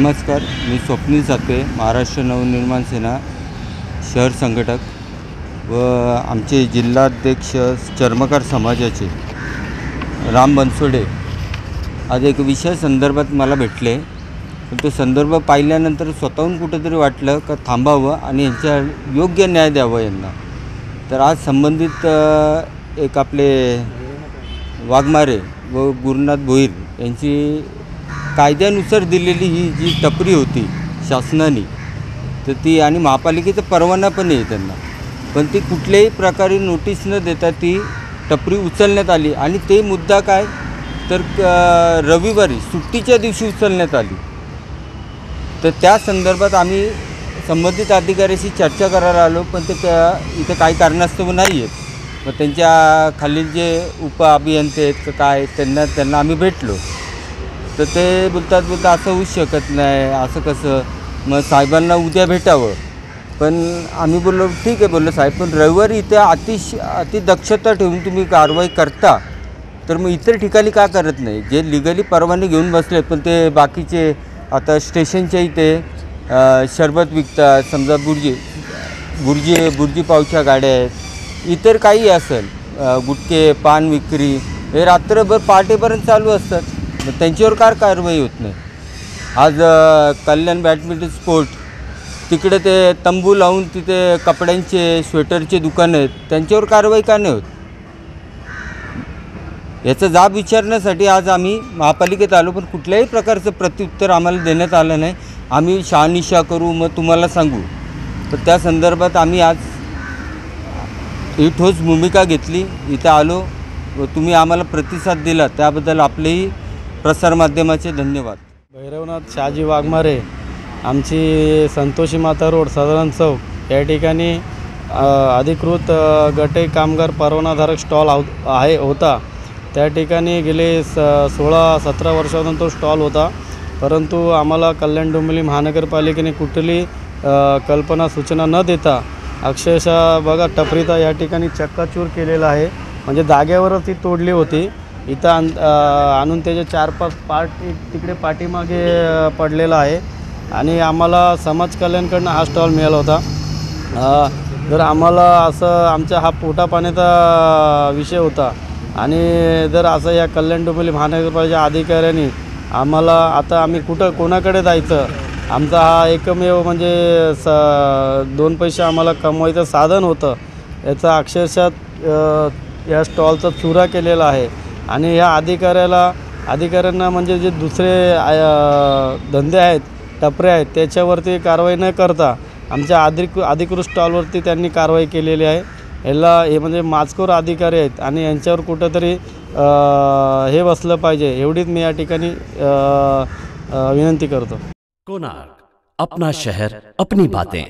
नमस्कार, मी स्वप्नील सातवे, महाराष्ट्र नवनिर्माण सेना शहर संघटक व आमचे जिल्हाध्यक्ष चर्मकार समाजाचे राम बनसोडे आज एक विषय संदर्भात मला भेटले। पण तो संदर्भ पाहिल्यानंतर स्वतःहून कुठेतरी वाटलं का थांबावं आणि यांच्या योग्य न्याय द्यावा यांना। तर आज संबंधित एक आपले वाघमारे व गुरुनाथ भोईर यांची कायद्यानुसार दिलेली ही जी टपरी होती शासनाने, तर ती आणि महापालिकेचा परवाना पण आहे त्यांना, पण ती कुठल्याही प्रकारे नोटीस न देता ती टपरी उचलण्यात आली। आणि ते मुद्दा काय तर रविवारी सुट्टीच्या दिवशी उचलण्यात आली। तर त्या संदर्भात आम्ही संबंधित अधिकाऱ्याशी चर्चा करायला आलो, पण ते इथे काही कारणास्तव नाही आहेत। मग त्यांच्या खालील जे उपअभियंते आहेत काय त्यांना आम्ही भेटलो, तर ते बोलतात असं होऊ शकत नाही, असं कसं, मग साहेबांना उद्या भेटावं। पण आम्ही बोललो ठीक आहे, बोललो साहेब, पण रविवारी इथे अति दक्षता ठेवून तुम्ही कारवाई करता, तर मग इतर ठिकाणी का करत नाही? जे लिगली परवाने घेऊन बसले पण ते बाकीचे आता स्टेशनच्या इथे शरबत विकतात, समजा बुर्जी पावच्या गाड्या आहेत, इतर काही असेल, गुटखे पान विक्री हे रात्रभर पहाटेपर्यंत चालू असतात, मग त्यांच्यावर काय कारवाई होत नाही? आज कल्याण बॅडमिंटन स्पोर्ट तिकडे ते तंबू लावून तिथे कपड्यांचे स्वेटरचे दुकानं आहेत, त्यांच्यावर कारवाई का नाही होत? याचा जाब विचारण्यासाठी आज आम्ही महापालिकेत आलो, पण कुठल्याही प्रकारचं प्रत्युत्तर आम्हाला देण्यात आलं नाही। आम्ही शहानिशा करू मग तुम्हाला सांगू, तर त्या संदर्भात आम्ही आज ही ठोस भूमिका घेतली, इथं आलो व तुम्ही आम्हाला प्रतिसाद दिला त्याबद्दल आपलेही प्रसारमाध्यमाचे धन्यवाद। भैरवनाथ शहाजी वाघमारे, आमची संतोषी माता रोड साधारण चौक या ठिकाणी अधिकृत गटे कामगार परवानाधारक स्टॉल होता। त्या ठिकाणी गेले 16-17 वर्षापासून तो स्टॉल होता, परंतु आम्हाला कल्याण डोंबिवली महानगरपालिकेने कुठली कल्पना सूचना न देता अक्षरशः बघा टपरीचा या ठिकाणी चक्काचूर केलेला आहे, म्हणजे जागेवरच ती तोडली होती। इथं आणून त्याचे 4-5 पार्ट तिकडे पाठीमागे पडलेला आहे आणि आम्हाला समाज कल्याणकडनं हा स्टॉल मिळाला होता। जर आम्हाला असं आमचा हा पोटापाण्याचा विषय होता आणि जर असं या कल्याण डोंबिवली महानगरपालिकेच्या अधिकाऱ्यांनी आम्हाला आता आम्ही कोणाकडे जायचं? आमचा हा एकमेव म्हणजे 2 पैसे आम्हाला कमवायचं साधन होतं, याचा अक्षरशः या स्टॉलचा चुरा केलेला आहे। आणि या अधिकाऱ्यांना म्हणजे जे दुसरे धंदे आहेत, टपरे आहेत, त्याच्यावरती कारवाई न करता आमच्या अधिकृत स्टॉलवरती त्यांनी कारवाई केलेली आहे। हे म्हणजे माचखोर अधिकारी आहेत आणि यांच्यावर कुठंतरी हे बसलं पाहिजे, एवढीच मी या ठिकाणी विनंती करतो। कोणार्क, अपना शहर अपनी बातें।